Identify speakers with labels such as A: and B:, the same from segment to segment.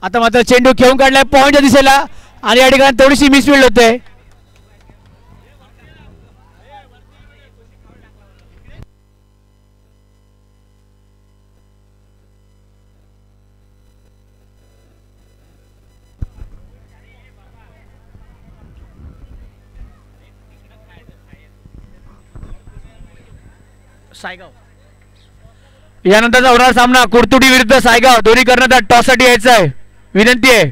A: आता मात्र चेंडू खेळून काढलाय पॉईंटच्या दिशेला आणि या ठिकाणी थोडीशी मिसफील्ड होते. सायगाव यानंतरचा होणारा सामना कुर्तुडी विरुद्ध सायगाव. दोन्ही करण्याचा टॉस साठी यायचं आहे. विनंती आहे.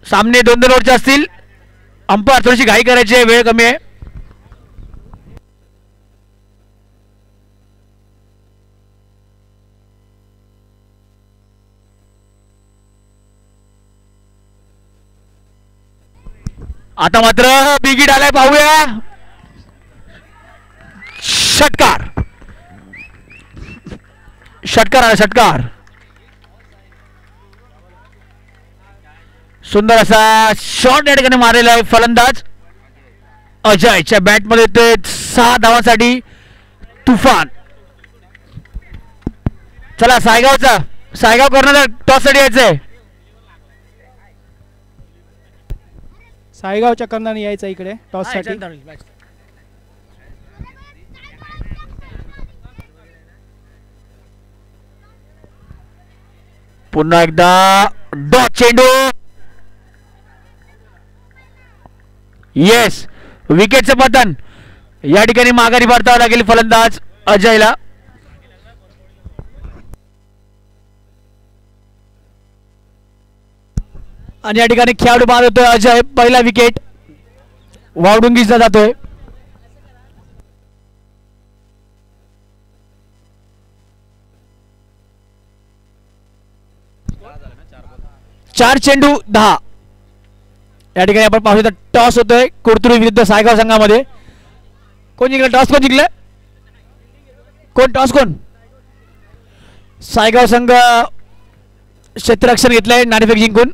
A: सामने 2-2 ओव्हरचे असतील. अंपायर थोडीशी घाई करायची आहे, वेळ कमी आहे. आता मात्र बिगिट आलाय, पाहूया. षटकार षटकार आला, षटकार. सुंदर असा शॉट या ठिकाणी मारलेला आहे फलंदाज अजयच्या बॅटमध्ये. ते 6 धावांसाठी तुफान. चला सायगाव करण्याचा टॉस साठी यायचंय.
B: सायगावच्या कर्णाने यायचं इकडे टॉस साठी.
A: पुन्हा एकदा डॉट चेंडू. येस, विकेटचं पतन. या ठिकाणी माघारी परतावं लागेल फलंदाज अजयला. आणि या ठिकाणी खेळाडू बाद होतोय अजय. पहिला विकेट वावडुंगीचा जातोय. चार चेंडू 10. या ठिकाणी आपण पाहू शकता टॉस होतोय कुर्तुडी विरुद्ध सायगाव संघामध्ये. कोण जिंकलं टॉस? कोण जिंकलं? कोण टॉस? कोण? सायगाव संघ क्षेत्ररक्षण घेतलंय नाणेफेक जिंकून.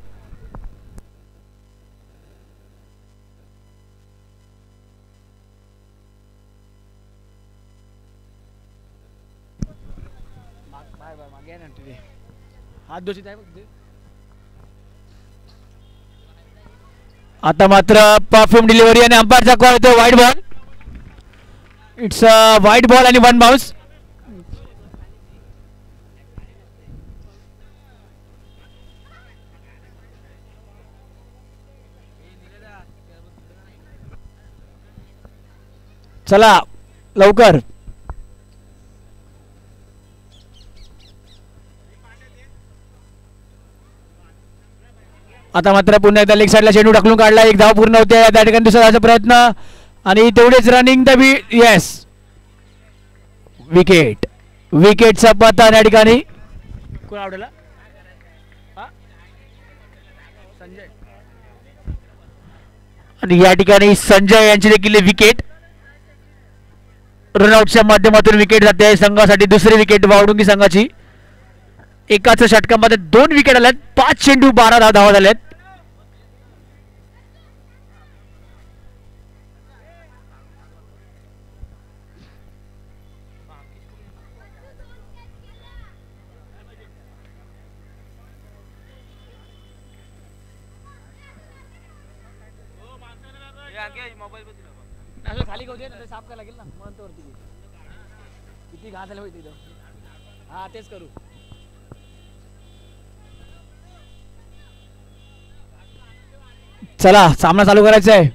A: हात दोषित आहे. आता मात्र परफ्यूम डिलिव्हरी आणि अंपायरचा कॉल येतो wide ball. It's a wide ball आणि 1 बाउन्स. चला लवकर. आता मात्र पुन्हा एकदा लेग साईडला चेंडू ढकलून काढला. 1 धाव पूर्ण होते. त्या ठिकाणी दुसरा धावाचा प्रयत्न आणि तेवढेच रनिंग द बी. Yes, wicket. विकेटचा पतन या ठिकाणी. कोण आवडला? संजय. आणि या ठिकाणी संजय यांची देखील विकेट. रनआउटच्या माध्यमातून विकेट जाते संघासाठी. दुसरी विकेट वावडुंगी संघाची. एकाच षटकामध्ये 2 विकेट आल्यात. 5 चेंडू 12 धावा झाल्यात. खाली साफ करायला लागेल ना. किती घात झाले माहिती. हा तेच करू. चला सामना चालू करायचा आहे.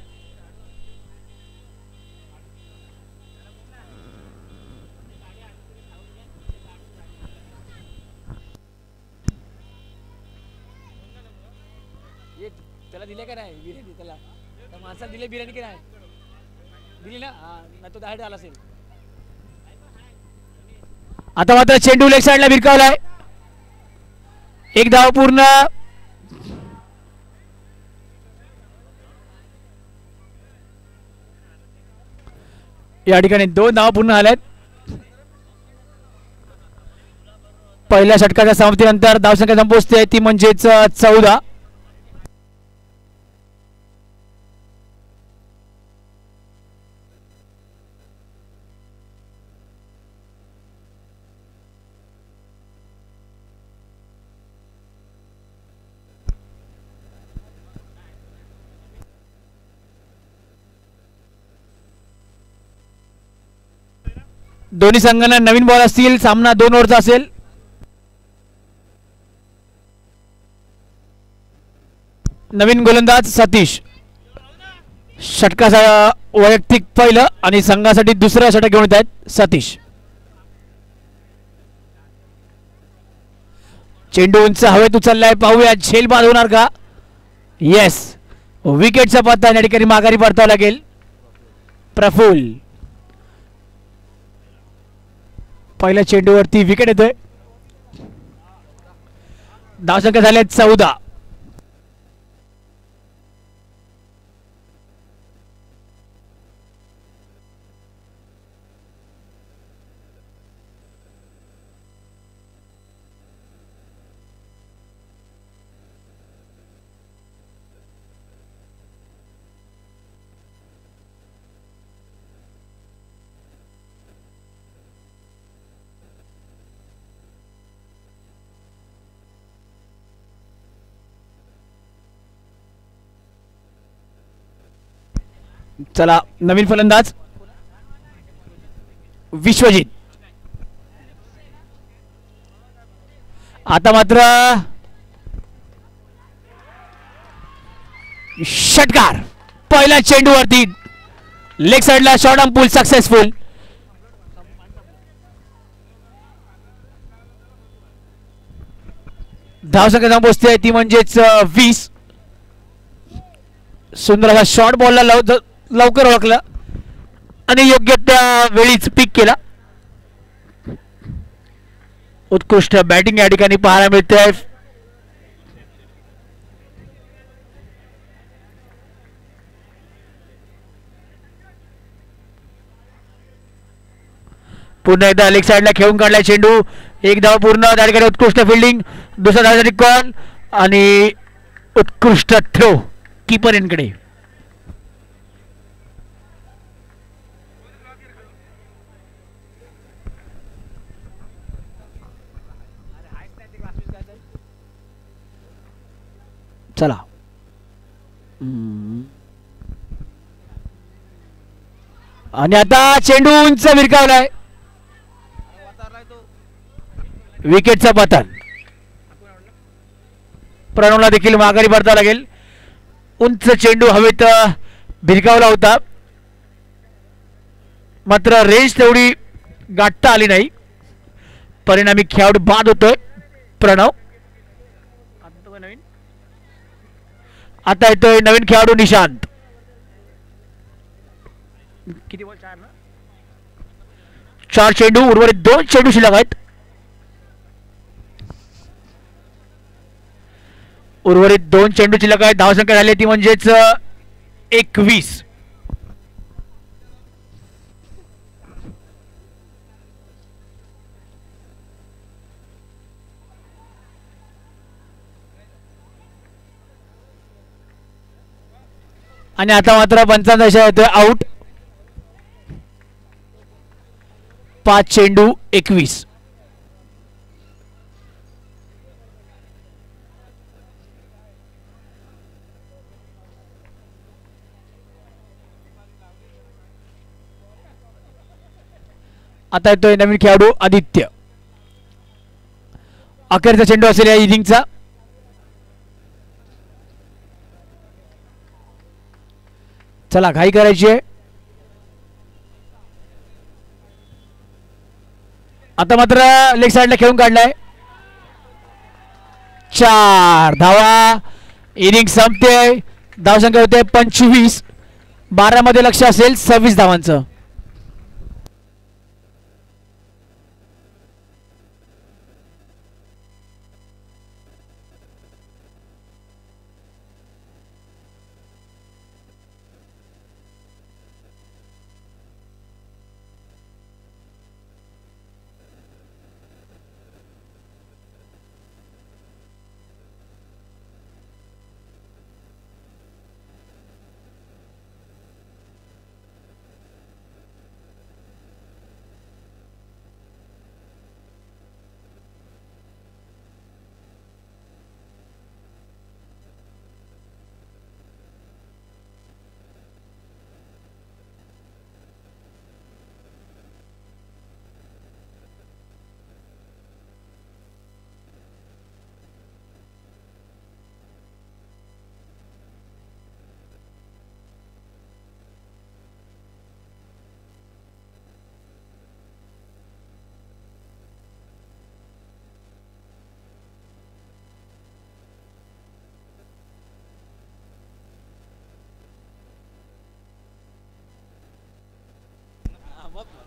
A: त्याला दिले का नाही बिर्याणी? त्याला त्या माणसाला दिले बिर्याणी की नाही? दिली ना. हा तो डायरेक्ट आला असेल. आता मात्र चेंडू लेग साईडला भिरकावलाय. 1 धाव पूर्ण. या ठिकाणी 2 धावा पूर्ण झाल्यात. पहिल्या षटकाच्या समाप्तीनंतर धावसंख्या संपोचते ती म्हणजेच 14. दोन्ही संघांना नवीन बॉल असतील. सामना 2 ओव्हरचा असेल. नवीन गोलंदाज सतीश. षटकाचा वैयक्तिक पहिलं आणि संघासाठी दुसरं षटक घेऊन येत आहेत सतीश. चेंडू उंच हवेत उचललाय. पाहूया झेल बाद होणार का. येस, विकेटचा पत्ता या ठिकाणी माघारी पडतावा लागेल. प्रफुल्ल पहिल्या चेंडूवरती विकेट येतोय. धावसंख्या झाले 14. चला नवीन फलंदाज विश्वजित. आता मात्र षटकार. पहिल्या चेंडूवरती लेग साइडला शॉर्ट आर्म पुल सक्सेसफुल. धावसंख्या पोहोचते ती म्हणजेच 20. सुंदर असा शॉर्ट बॉलला लवकर ओळखलं आणि योग्य त्या वेळीच पिक केला. उत्कृष्ट बॅटिंग या ठिकाणी पाहायला मिळते. पुन्हा एकदा लेग साइडला खेळून काढला चेंडू. एक धाव पूर्ण. त्या ठिकाणी उत्कृष्ट फिल्डिंग. दुसऱ्या धावासाठी कॉल आणि उत्कृष्ट थ्रो कीपर इनकडे. चला आणि आता चेंडू उंच विरकावलाय. विकेटचा पतन. प्रणवला देखील माघारी पडता लागेल. उंच चेंडू हवेत भिरकावला होता मात्र रेंज तेवढी गाठता आली नाही. परिणामी खेळाडू बाद होतोय प्रणव. आता येतोय नवीन खेळाडू निशांत. किती बॉल? 4 ना. 4 चेंडू. उर्वरित 2 चेंडू शिल्लक आहेत. उर्वरित 2 चेंडू शिल्लक आहेत. धावसंख्या झाली ती म्हणजेच 21. आणि आता मात्र 55 येतोय आउट. 5 चेंडू 21. आता येतोय नवीन खेळाडू आदित्य. अखेरचा चेंडू असेल या इनिंगचा. चला घाई करायची आहे. आता मात्र लेग साइडला खेळून काढलाय. 4 धावा. इनिंग संपते. धावसंख्या होते 25. 12 मध्ये लक्ष असेल 26 धावांचं.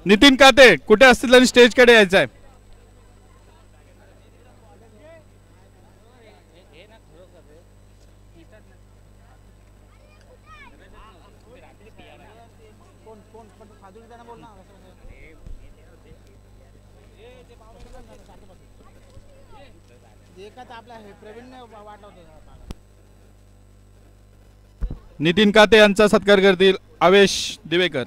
C: नितीन काते कुठे असतील त्यांनी स्टेजकडे यायचं आहे. नितीन काते यांचा सत्कार करतील आवेश दिवेकर.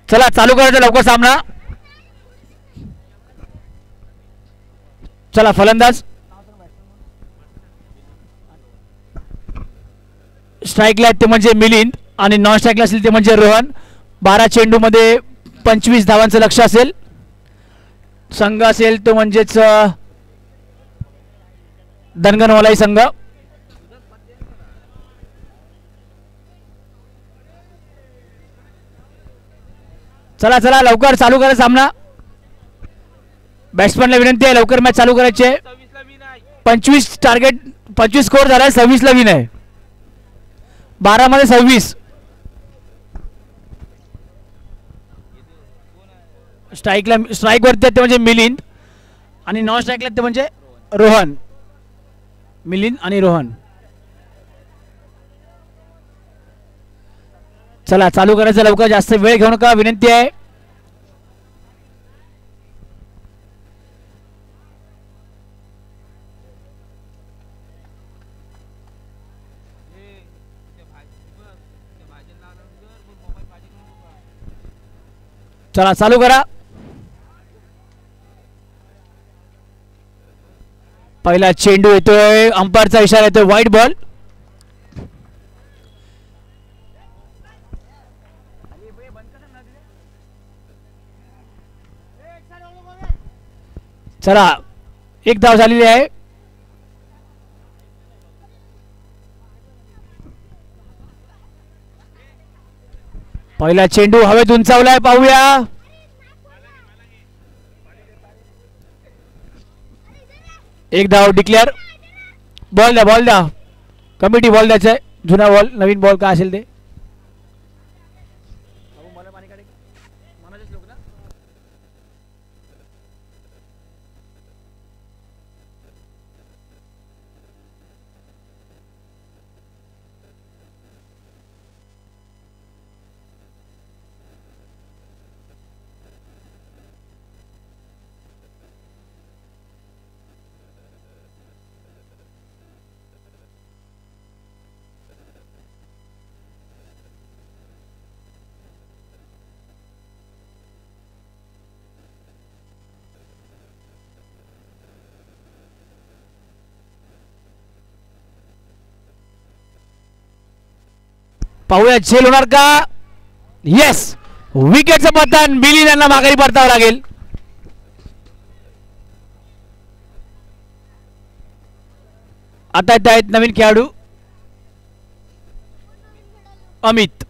A: चला चालू करायचं लवकर सामना. चला फलंदाज स्ट्राईकला ते म्हणजे मिलिंद आणि नॉन स्ट्राईकला असेल ते म्हणजे रोहन. 12 चेंडू मध्ये 25 धावांचं लक्ष असेल. संघ असेल तो म्हणजेच धनगरवालाई संघ. चला चला लवकर चालू करा सामना. बॅट्समॅनला विनंती आहे लवकर मॅच चालू करायची आहे. 25 टार्गेट 25 स्कोर झाला. 26 ला विन आहे. 12 मध्ये 26. स्ट्राईक वरती ते म्हणजे मिलिंद आणि नॉन स्ट्राईकला ते म्हणजे रोहन. मिलिंद आणि रोहन. चला चालू करायचं लवकर. जास्त वेळ घेऊ नका विनंती आहे. चला चालू करा. पहिला चेंडू येतोय. अंपायरचा इशारा येतोय व्हाईट बॉल. चला एक धाव झालेली आहे. पहिला चेंडू हवेत उंचावलाय. पाहूया. एक धाव डिक्लेअर. बॉल द्या कमिटी बॉल द्यायचा आहे. जुना बॉल नवीन बॉल काय असेल ते. पाहूया झेल होणार का. येस विकेटचं मतदान. मिलिंद यांना माघारी परतावं लागेल. आता येत आहेत नवीन खेळाडू अमित.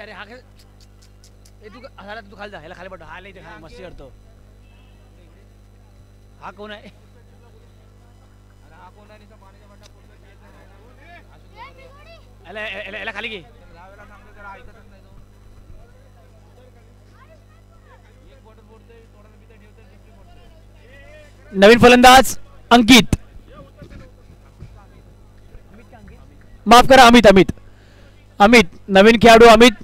A: अरे हा तू खाली जा. ह्याला खाली पडतो. हा लई मस्ती करतो. हा कोण आहे. याला खाली घे. नवीन फलंदाज अंकित. माफ करा अमित. अमित नवीन खेळाडू अमित.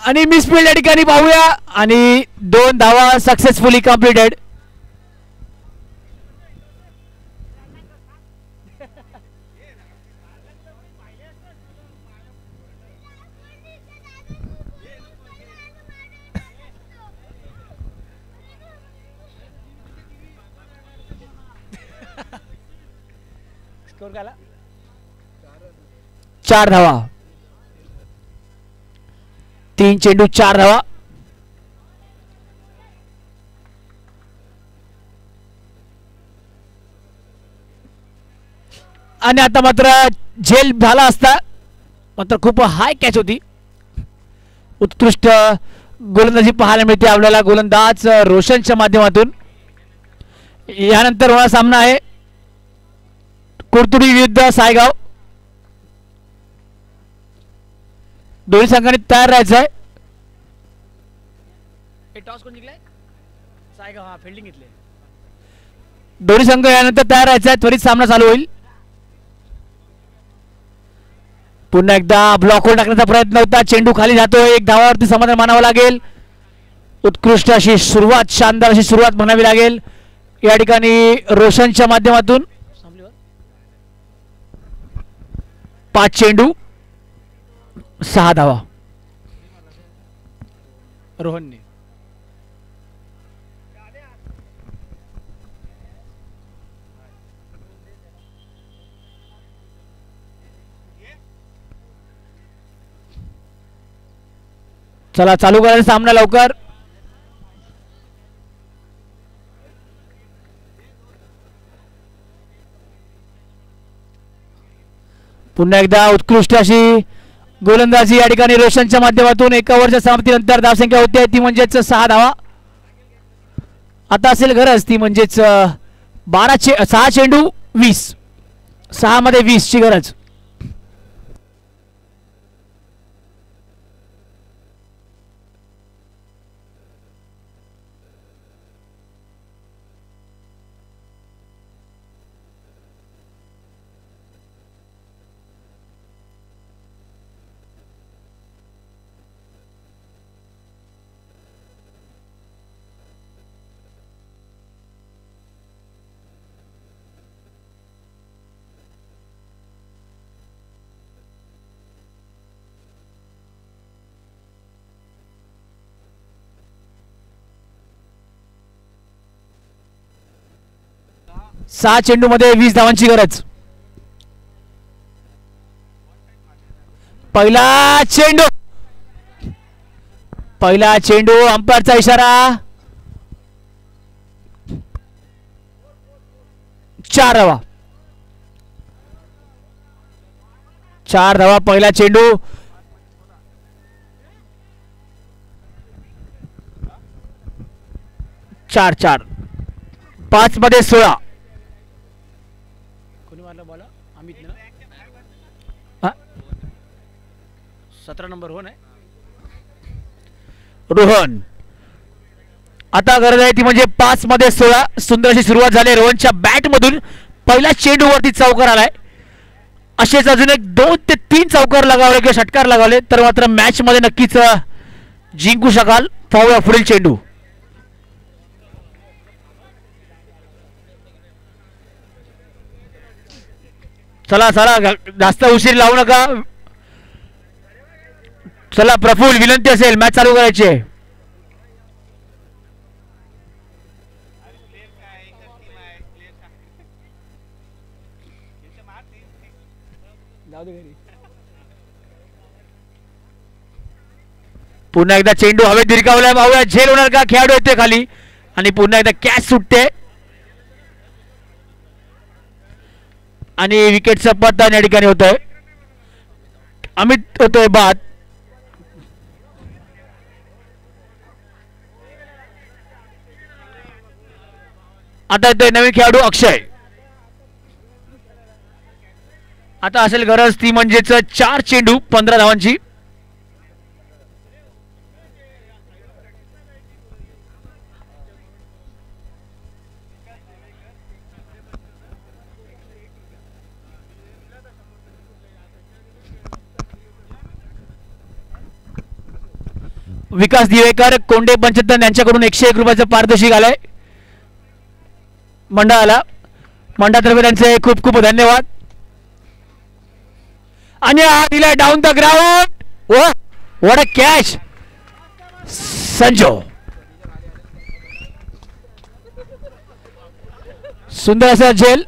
A: आणि मिसफिल्ड या ठिकाणी पाहूया आणि 2 धावा सक्सेसफुली कंप्लीटेड. स्कोर काय आला? 4 धावा. 3 चेंडू 4 धावा. आणि आता मात्र झेल झाला असता, मात्र खूप हाय कॅच होती. उत्कृष्ट गोलंदाजी पाहायला मिळते आपल्याला गोलंदाज रोशनच्या माध्यमातून. यानंतर होणारा सामना आहे कुर्तुडी विरुद्ध सायगाव. दोन्ही संघांनी तयार राहायचं आहे. टॉस कोण जिंकलाय? सायगाव. हा फिल्डिंग घेतली. दोन्ही संघ यानंतर तयार राहायचं आहे. त्वरित सामना चालू होईल. पुन्हा एकदा ब्लॉकवर टाकण्याचा प्रयत्न होता. चेंडू खाली जातोय. 1 धावावरती समाधान मानावं लागेल. उत्कृष्ट अशी सुरुवात, शानदार अशी सुरुवात म्हणावी लागेल या ठिकाणी रोशनच्या माध्यमातून. 5 चेंडू 6 धावा. रोहनने चला चालू करायचा सामना लवकर. पुन्हा एकदा उत्कृष्ट अशी गोलंदाजी या ठिकाणी रोशनच्या माध्यमातून. 1 ओव्हरच्या समाप्तीनंतर धावसंख्या होती ती म्हणजेच 6 धावा. आता असेल गरज ती म्हणजेच 6 चेंडू 20. 6 मध्ये 20 ची गरज. सहा चेंडू मध्ये 20 धावांची गरज. पहिला चेंडू अंपायरचा इशारा. 4 धावा. 4 धावा पहिला चेंडू. 4 5 मध्ये 16. कोणी मारला बॉल? अमित ना. 17 नंबर हो नाही रोहन. आता गरज आहे ती म्हणजे 5 मध्ये 16. सुंदर अशी सुरुवात झाली रोहनच्या बॅट मधून. पहिला चेंडू वरती चौकार आलाय. असेच अजून एक 2 ते 3 चौकार लगावले किंवा षटकार लगावले तर मात्र मॅच मध्ये नक्कीच जिंकू शकाल. पाहूया पुढील चेंडू. चला जास्त उशीर लावू नका. चला प्रफुल्ल, विनंती असेल मॅच चालू करायची आहे. पुन्हा एकदा चेंडू हवेत धिरकावलाय. पाहूया झेल होणार का. खेळाडू येते खाली आणि पुन्हा एकदा कॅच सुटते आणि विकेटचं पतन या ठिकाणी होतंय. अमित होतोय बाद. आता येतोय नवीन खेळाडू अक्षय. आता असेल गरज ती म्हणजेच 4 चेंडू 15 धावांची. विकास दिवेकर कोंडे पंचतन यांच्याकडून 101 रुपयाचं पारितोषिक आलंय मंडळाला. मंडळातर्फे त्यांचे खूप खूप धन्यवाद. आणि हा दिलाय down the ground. Oh what a catch Sanju. सुंदर असा झेल.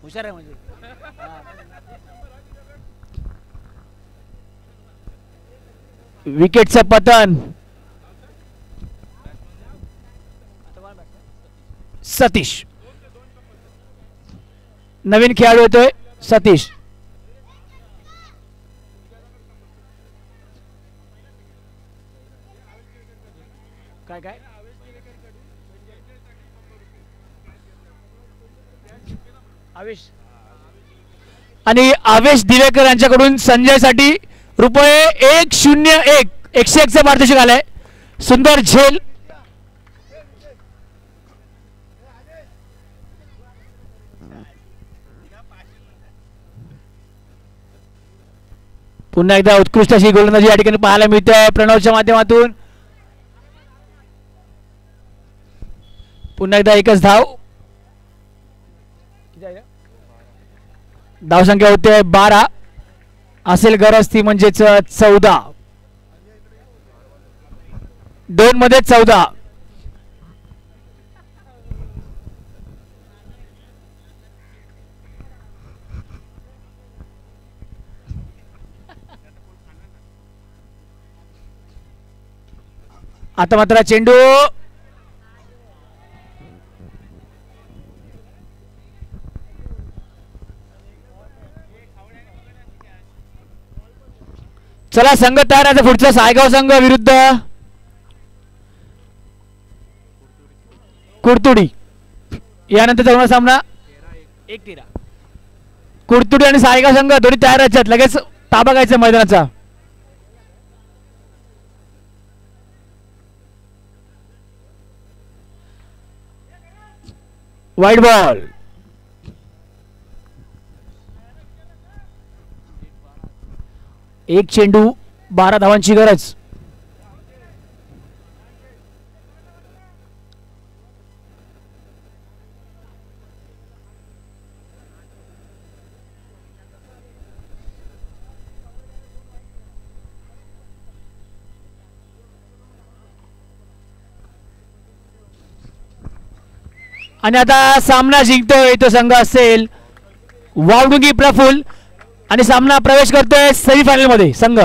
A: हुशार आहे म्हणजे विकेटचं पतन. सतीश नवीन खेळाडू येतोय. सतीश काय काय आवेश आणि आवेश दिवेकर यांच्याकडून संजयसाठी रुपये 101 101चं पारितोषिक आलंय. सुंदर झेल. पुन्हा एकदा उत्कृष्ट अशी गोलंदाजी या ठिकाणी पाहायला मिळते प्रणवच्या माध्यमातून. पुन्हा एकदा एकच धाव. धावसंख्या होते 12. असेल गरज ती म्हणजेच 14. 2 मध्ये 14. आता मात्र चेंडू चला संघ तयार आहे. पुढचा सायगाव संघ विरुद्ध कुडतुडी. यानंतरचा होणार सामना 1-13. कुडतुडी आणि सायगाव संघ दोन्ही तयार आहेत. लगेच ताबा घ्यायचा मैदानाचा. White ball. एक चेंडू 12 धावांची गरज. आणि आता सामना जिंकतोय तो संघ असेल वावडुंगी प्रफुल्ल आणि सामना प्रवेश करतोय सेमीफायनल मध्ये संघ.